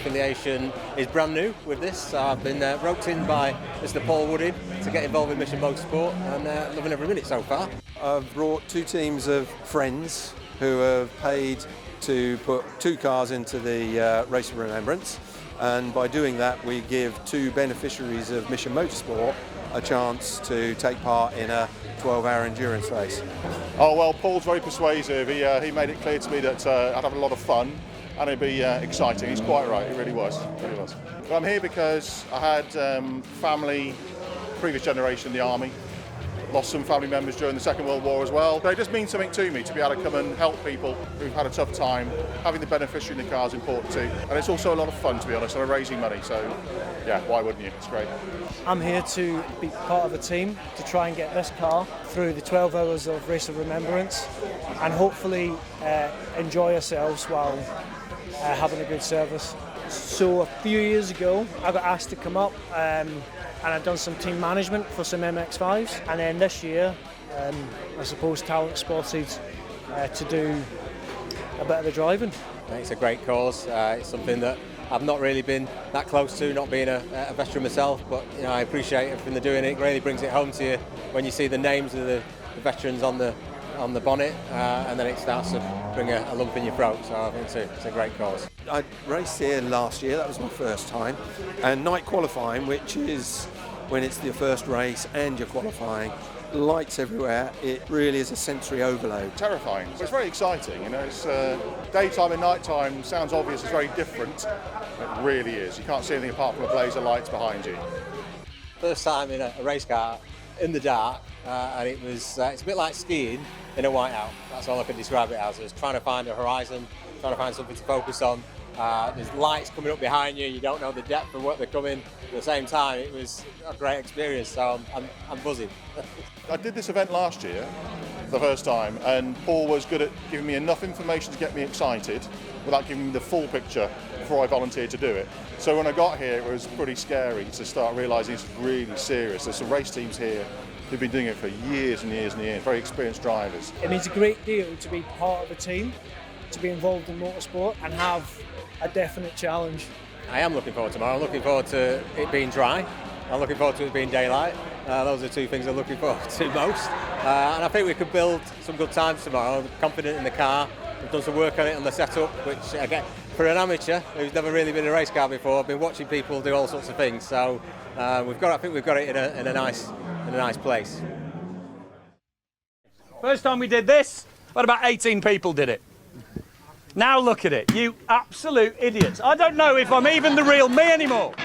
affiliation is brand new with this. So I've been roped in by Mr. Paul Woodin to get involved in Mission Motorsport, and loving every minute so far. I've brought 2 teams of friends who have paid to put 2 cars into the race of Remembrance, and by doing that we give 2 beneficiaries of Mission Motorsport a chance to take part in a 12-hour endurance race. Oh well, Paul's very persuasive. He made it clear to me that I'd have a lot of fun and it'd be exciting. He's quite right, it really was. But I'm here because I had family, previous generation in the army, lost some family members during the Second World War as well. But it just means something to me to be able to come and help people who've had a tough time. Having the beneficiary in the car is important too. And it's also a lot of fun, to be honest, and I'm raising money, so yeah, why wouldn't you? It's great. I'm here to be part of a team to try and get this car through the 12 hours of Race of Remembrance and hopefully enjoy ourselves while having a good service. So a few years ago I got asked to come up and I've done some team management for some MX-5s, and then this year I suppose talent spotted to do a bit of the driving. It's a great cause. It's something that I've not really been that close to, not being a veteran myself, but you know, I appreciate everything they're doing. It really brings it home to you when you see the names of the veterans on the bonnet, and then it starts to bring a lump in your throat. So I think it's a great cause. I raced here last year, that was my first time, and night qualifying, which is when it's your first race and you're qualifying, lights everywhere, it really is a sensory overload. Terrifying, but it's very exciting, you know. It's daytime and nighttime sounds obvious, it's very different. It really is. You can't see anything apart from a blaze of lights behind you. First time in a race car in the dark, and it's a bit like skiing in a whiteout. That's all I can describe it as. It's trying to find a horizon, trying to find something to focus on. There's lights coming up behind you, you don't know the depth of what they're coming. At the same time, it was a great experience, so I'm buzzing. I did this event last year, the first time, and Paul was good at giving me enough information to get me excited without giving me the full picture before I volunteered to do it. So when I got here, it was pretty scary to start realising it's really serious. There's some race teams here who've been doing it for years and years and years, very experienced drivers. It means a great deal to be part of a team, to be involved in motorsport and have a definite challenge. I am looking forward to tomorrow. I'm looking forward to it being dry. I'm looking forward to it being daylight. Those are the 2 things I'm looking forward to most. And I think we could build some good times tomorrow. I'm confident in the car. We've done some work on it on the setup, which again, for an amateur who's never really been in a race car before, I've been watching people do all sorts of things. So I think we've got it in a nice place. First time we did this, what about 18 people did it? Now look at it, you absolute idiots. I don't know if I'm even the real me anymore.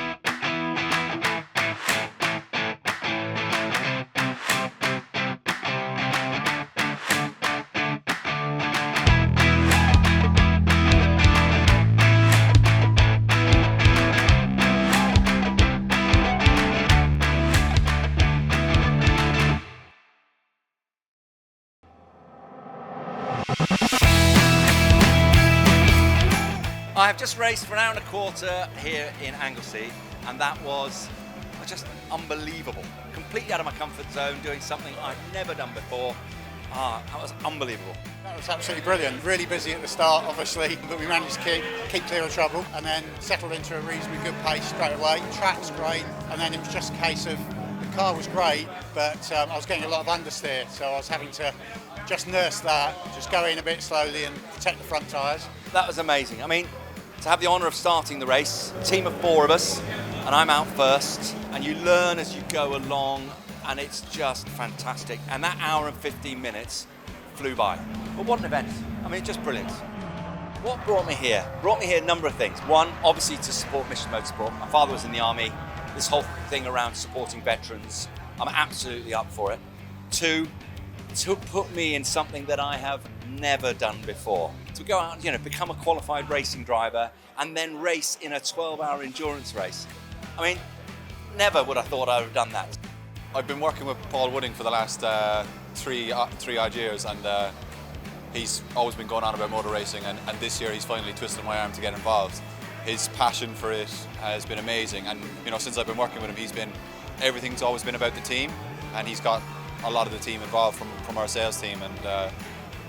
I have just raced for an hour and a quarter here in Anglesey, and that was just unbelievable. Completely out of my comfort zone, doing something I've never done before. That was unbelievable. That was absolutely brilliant. Really busy at the start, obviously, but we managed to keep clear of trouble and then settled into a reasonably good pace straight away. Track's great, and then it was just a case of the car was great, but I was getting a lot of understeer, so I was having to just nurse that, just go in a bit slowly and protect the front tyres. That was amazing. I mean, to have the honour of starting the race, a team of 4 of us, and I'm out first, and you learn as you go along, and it's just fantastic. And that hour and 15 minutes flew by. But what an event. I mean, just brilliant. What brought me here? Brought me here a number of things. One, obviously to support Mission Motorsport. My father was in the army. This whole thing around supporting veterans, I'm absolutely up for it. 2, to put me in something that I have never done before. To go out and, become a qualified racing driver and then race in a 12-hour endurance race. I mean, never would I thought I would have done that. I've been working with Paul Wooding for the last three odd years, and he's always been going on about motor racing, and this year he's finally twisted my arm to get involved. His passion for it has been amazing, and since I've been working with him, everything's always been about the team, and he's got a lot of the team involved from our sales team, and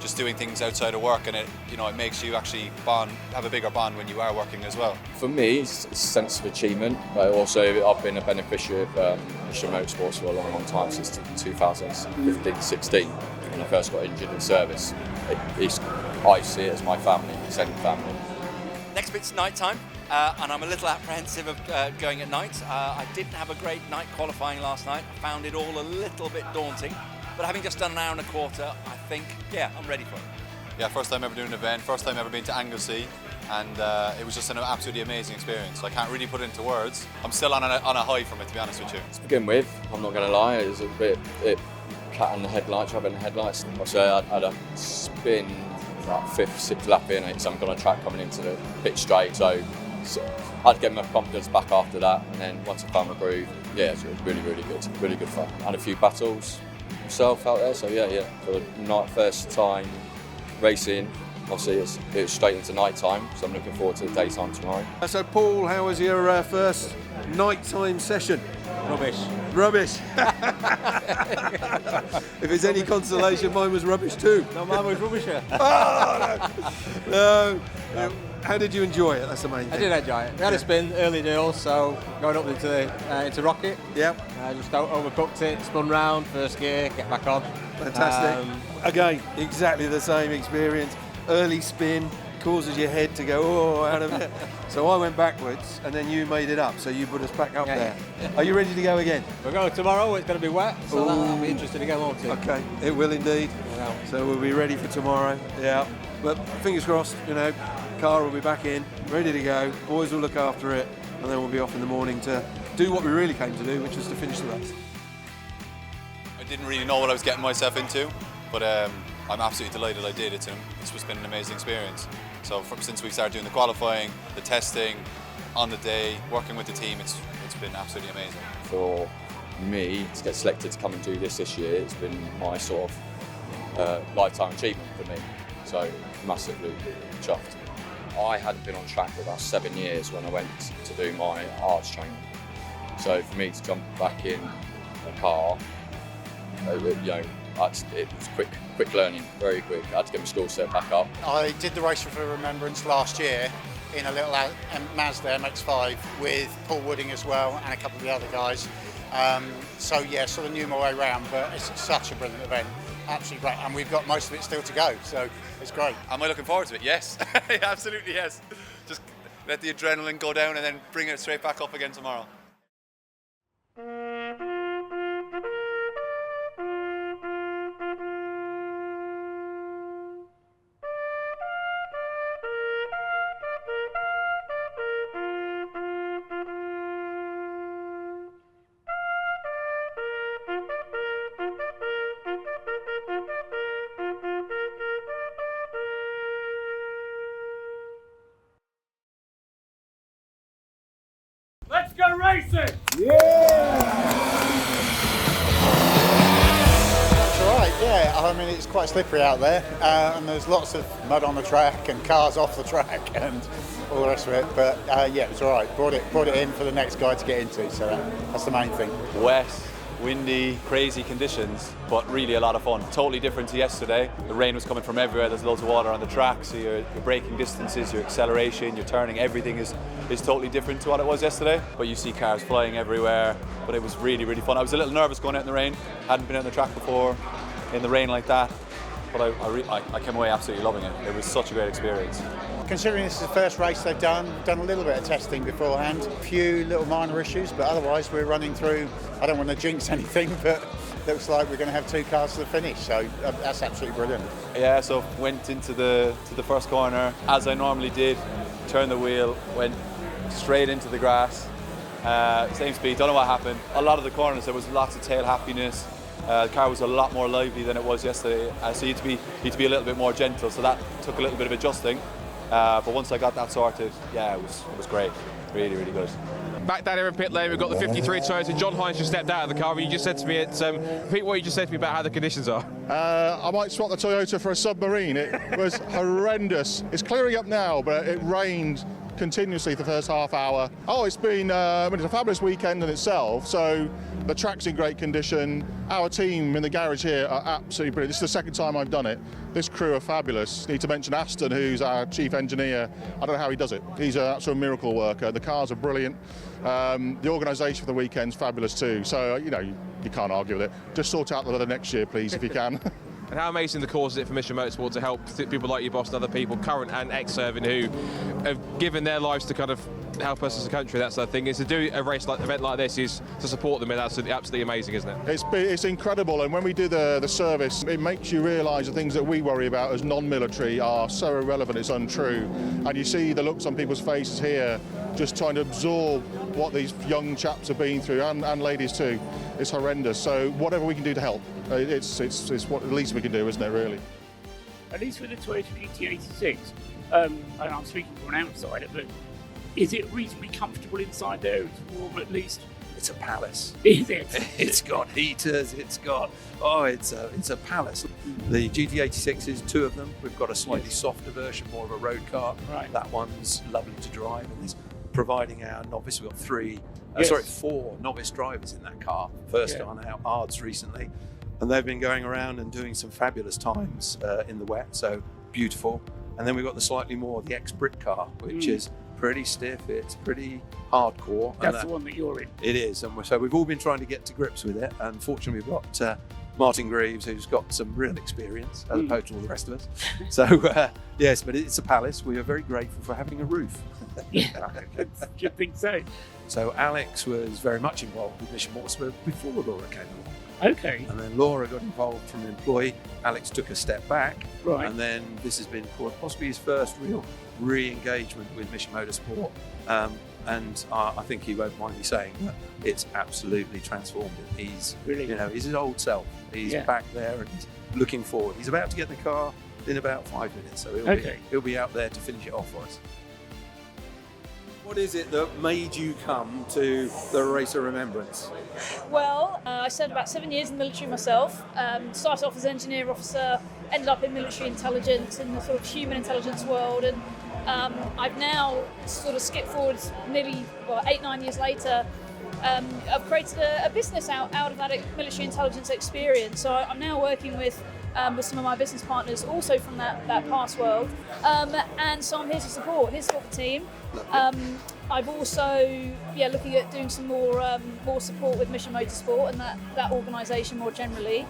just doing things outside of work, and it makes you actually have a bigger bond when you are working as well. For me, it's a sense of achievement, but also I've been a beneficiary of Mission Motorsports for a long time, since 2015-16, when I first got injured in service. I see it as my family, extended family. Next bit's night time, and I'm a little apprehensive of going at night. I didn't have a great night qualifying last night. I found it all a little bit daunting, but having just done an hour and a quarter, I think, yeah, I'm ready for it. Yeah, first time ever doing an event, first time ever been to Anglesey, and it was just an absolutely amazing experience. I can't really put it into words. I'm still on a high from it, to be honest with you. To begin with, I'm not going to lie, it was a bit cat in the headlights, rabbit in the headlights. So I had a spin like 5th, 6th lap in it, so I'm on a track coming into the pit straight. So I had to get my confidence back after that, and then once I found my groove, yeah, it was really good fun. And a few battles myself out there, so yeah. For the first time racing, obviously it was straight into night time, so I'm looking forward to the daytime tomorrow. So Paul, how was your first nighttime session? Rubbish. If it's any consolation, mine was rubbish too. No, mine was rubbish. No. How did you enjoy it? That's the main thing. I did enjoy it. We had a spin early doors, so going up into Rocket. Yep. Just overcooked it, spun round, first gear, get back on. Fantastic. Again, exactly the same experience. Early spin causes your head to go out of it. So I went backwards, and then you made it up. So you put us back up there. Are you ready to go again? We're going tomorrow. It's going to be wet, so that'll be interesting to go on to. Okay, it will indeed. Yeah. So we'll be ready for tomorrow. Yeah. But fingers crossed, car will be back in, ready to go. Boys will look after it, and then we'll be off in the morning to do what we really came to do, which was to finish the race. I didn't really know what I was getting myself into, but I'm absolutely delighted I did. It's just been an amazing experience. So since we started doing the qualifying, the testing, on the day, working with the team, it's been absolutely amazing. For me to get selected to come and do this year, it's been my sort of lifetime achievement for me. So massively chuffed. I hadn't been on track for about 7 years when I went to do my arts training. So for me to jump back in a car, it was quick learning, very quick. I had to get my skill set back up. I did the race for Remembrance last year in a little Mazda MX-5 with Paul Wooding as well and a couple of the other guys. So yeah, sort of knew my way around, but it's such a brilliant event. Absolutely great, and we've got most of it still to go, so it's great. Am I looking forward to it? Yes, absolutely yes. Just let the adrenaline go down and then bring it straight back up again tomorrow. Let's go racing! That's right, yeah. I mean, it's quite slippery out there, and there's lots of mud on the track and cars off the track and all the rest of it. But yeah, it was all right. Brought it in for the next guy to get into, so that's the main thing. Wet, windy, crazy conditions, but really a lot of fun. Totally different to yesterday. The rain was coming from everywhere. There's loads of water on the track, so your braking distances, your acceleration, your turning, everything is totally different to what it was yesterday. But you see cars flying everywhere. But it was really, really fun. I was a little nervous going out in the rain. Hadn't been out on the track before in the rain like that. But I came away absolutely loving it. It was such a great experience. Considering this is the first race they've done a little bit of testing beforehand. A few little minor issues, but otherwise we're running through. I don't want to jinx anything, but looks like we're going to have 2 cars to the finish, so that's absolutely brilliant. Yeah, so went into the first corner as I normally did, turned the wheel, went straight into the grass, same speed, don't know what happened. A lot of the corners there was lots of tail happiness. The car was a lot more lively than it was yesterday, so you need to be a little bit more gentle, so that took a little bit of adjusting. But once I got that sorted, yeah, it was great, really, really good. Back down here in pit lane, we've got the 53 Toyota. John Hines just stepped out of the car. You just said to me, repeat what you just said to me about how the conditions are. I might swap the Toyota for a submarine. It was horrendous. It's clearing up now, but it rained continuously for the first half hour. Oh, it's been it's a fabulous weekend in itself. So the track's in great condition. Our team in the garage here are absolutely brilliant. This is the second time I've done it. This crew are fabulous. Need to mention Aston, who's our chief engineer. I don't know how he does it. He's an absolute miracle worker. The cars are brilliant. The organisation for the weekend's fabulous too. So, you can't argue with it. Just sort out the weather next year, please, if you can. And how amazing the cause is it for Mission Motorsport to help people like your boss and other people, current and ex-serving, who have given their lives to kind of help us as a country. That's the thing, is to do a event like this is to support them. It's absolutely amazing, isn't it? It's incredible, and when we do the service, it makes you realise the things that we worry about as non-military are so irrelevant, it's untrue. And you see the looks on people's faces here, just trying to absorb what these young chaps have been through, and ladies too. It's horrendous. So whatever we can do to help, it's what the least we can do, isn't it, really? At least with the Toyota GT86, and I'm speaking from an outsider, but is it reasonably comfortable inside there? It's warm at least. It's a palace. Is it? It's got heaters. It's a palace. The GT86 is two of them. We've got a slightly softer version, more of a road car. Right. That one's lovely to drive, and is providing our novice. We've got four novice drivers in that car. First on our ARDs recently, and they've been going around and doing some fabulous times in the wet. So beautiful. And then we've got the slightly more the ex-Brit car, which is pretty stiff. It's pretty hardcore. That's the one that you're in. It is, and so we've all been trying to get to grips with it. And fortunately, we've got Martin Greaves, who's got some real experience as opposed to all the rest of us. So yes, but it's a palace. We are very grateful for having a roof. Yeah, I think so. So Alex was very much involved with Mission Motorsport before Laura came along. Okay. And then Laura got involved from an employee. Alex took a step back. Right. And then this has been possibly his first real re-engagement with Mission Motorsport. And I think he won't mind me saying that it's absolutely transformed him. He's, he's his old self. He's back there and he's looking forward. He's about to get in the car in about 5 minutes, so he'll be out there to finish it off for us. What is it that made you come to the Race of Remembrance? Well, I served about 7 years in the military myself. Started off as engineer officer, ended up in military intelligence in the sort of human intelligence world, and I've now sort of skipped forward nearly 8-9 years later. I've created a business out of that military intelligence experience. So I'm now working with some of my business partners also from that past world, and so I'm here to support the team. I've also looking at doing some more support with Mission Motorsport and that organisation more generally.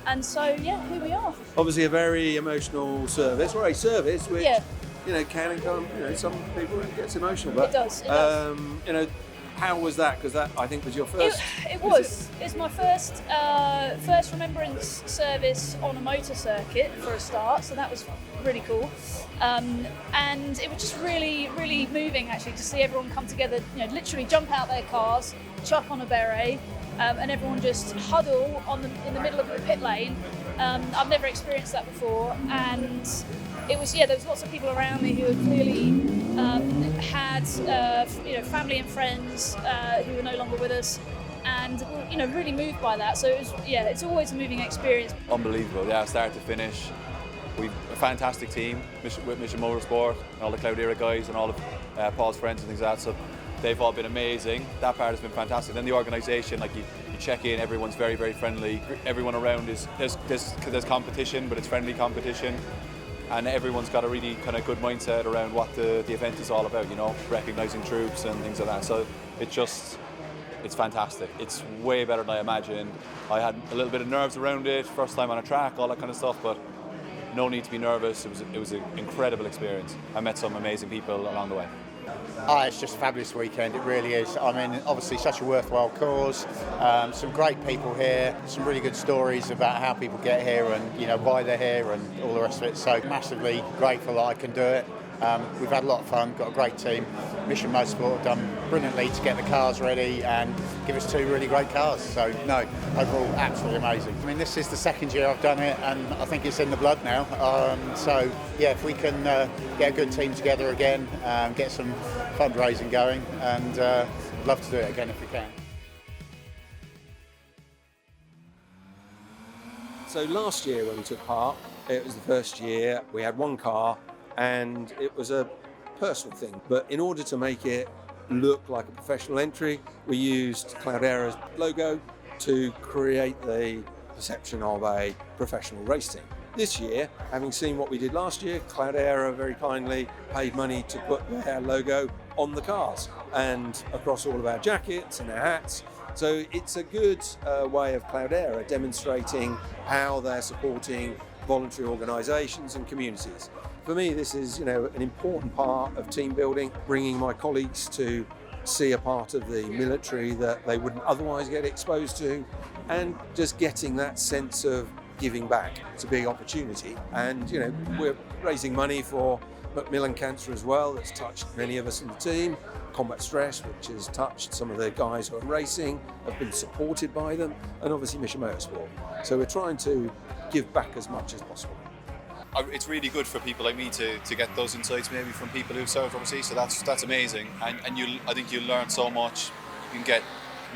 And so here we are. Obviously a very emotional service, or a service which can and can't, some people it gets emotional, but it does. How was that? Because that, I think, was your first. It was. It's my first Remembrance service on a motor circuit for a start, so that was really cool. And it was just really, really moving actually to see everyone come together. Literally jump out their cars, chuck on a beret, and everyone just huddle in the middle of the pit lane. I've never experienced that before, and it was there was lots of people around me who had clearly had family and friends who were no longer with us, and really moved by that. So it was, it's always a moving experience. Unbelievable, start to finish. We've a fantastic team with Mission Motorsport and all the Cloudera guys and all of Paul's friends and things like that. So they've all been amazing. That part has been fantastic. Then the organisation, you check in, everyone's very, very friendly. Everyone around there's competition, but it's friendly competition. And everyone's got a really kind of good mindset around what the event is all about, recognising troops and things like that. So it's fantastic. It's way better than I imagined. I had a little bit of nerves around it, first time on a track, all that kind of stuff, but no need to be nervous. It was an incredible experience. I met some amazing people along the way. It's just a fabulous weekend, it really is. I mean, obviously such a worthwhile cause, some great people here, some really good stories about how people get here and why they're here and all the rest of it. So massively grateful that I can do it. We've had a lot of fun, got a great team. Mission Motorsport have done brilliantly to get the cars ready and give us two really great cars. So overall absolutely amazing. I mean, this is the second year I've done it and I think it's in the blood now. If we can get a good team together again, get some fundraising going, and I'd love to do it again if we can. So last year when we took part, it was the first year we had one car, and it was a personal thing. But in order to make it look like a professional entry, we used Cloudera's logo to create the perception of a professional race team. This year, having seen what we did last year, Cloudera very kindly paid money to put their logo on the cars and across all of our jackets and our hats. So it's a good way of Cloudera demonstrating how they're supporting voluntary organisations and communities. For me, this is, an important part of team building, bringing my colleagues to see a part of the military that they wouldn't otherwise get exposed to, and just getting that sense of giving back. It's a big opportunity, and we're raising money for Macmillan Cancer as well. That's touched many of us in the team. Combat Stress, which has touched some of the guys who are racing, have been supported by them, and obviously Mission Motorsport. So we're trying to give back as much as possible. It's really good for people like me to get those insights maybe from people who've served overseas, so that's amazing, and I think you'll learn so much. You can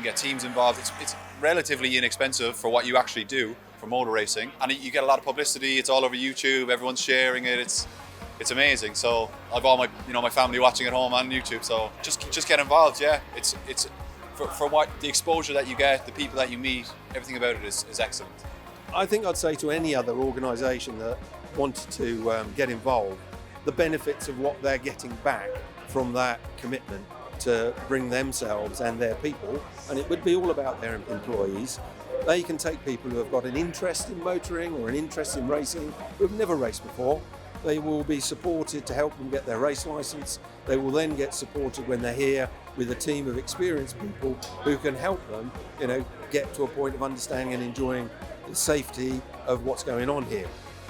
get teams involved. It's relatively inexpensive for what you actually do for motor racing, and you get a lot of publicity. It's all over YouTube, everyone's sharing it. It's amazing. So I've all my family watching at home on YouTube, so just get involved. Yeah, it's for what the exposure that you get, the people that you meet, everything about it is excellent. I think I'd say to any other organisation that wanted to get involved, the benefits of what they're getting back from that commitment to bring themselves and their people, and it would be all about their employees. They can take people who have got an interest in motoring or an interest in racing, who have never raced before. They will be supported to help them get their race licence. They will then get supported when they're here with a team of experienced people who can help them, get to a point of understanding and enjoying the safety of what's going on here.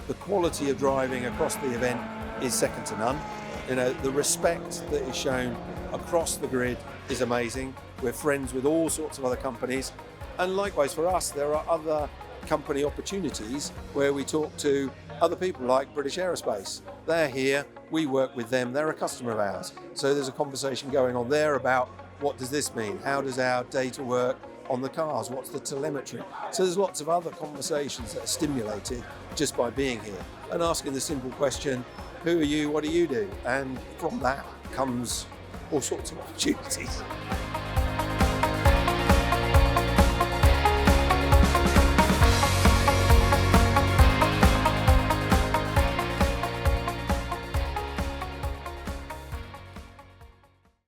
The quality of driving across the event is second to none. The respect that is shown across the grid is amazing. We're friends with all sorts of other companies, and likewise for us, there are other company opportunities where we talk to other people like British Aerospace. They're here, we work with them, they're a customer of ours. So there's a conversation going on there about what does this mean? How does our data work on the cars? What's the telemetry? So there's lots of other conversations that are stimulated just by being here and asking the simple question, who are you, what do you do? And from that comes all sorts of opportunities.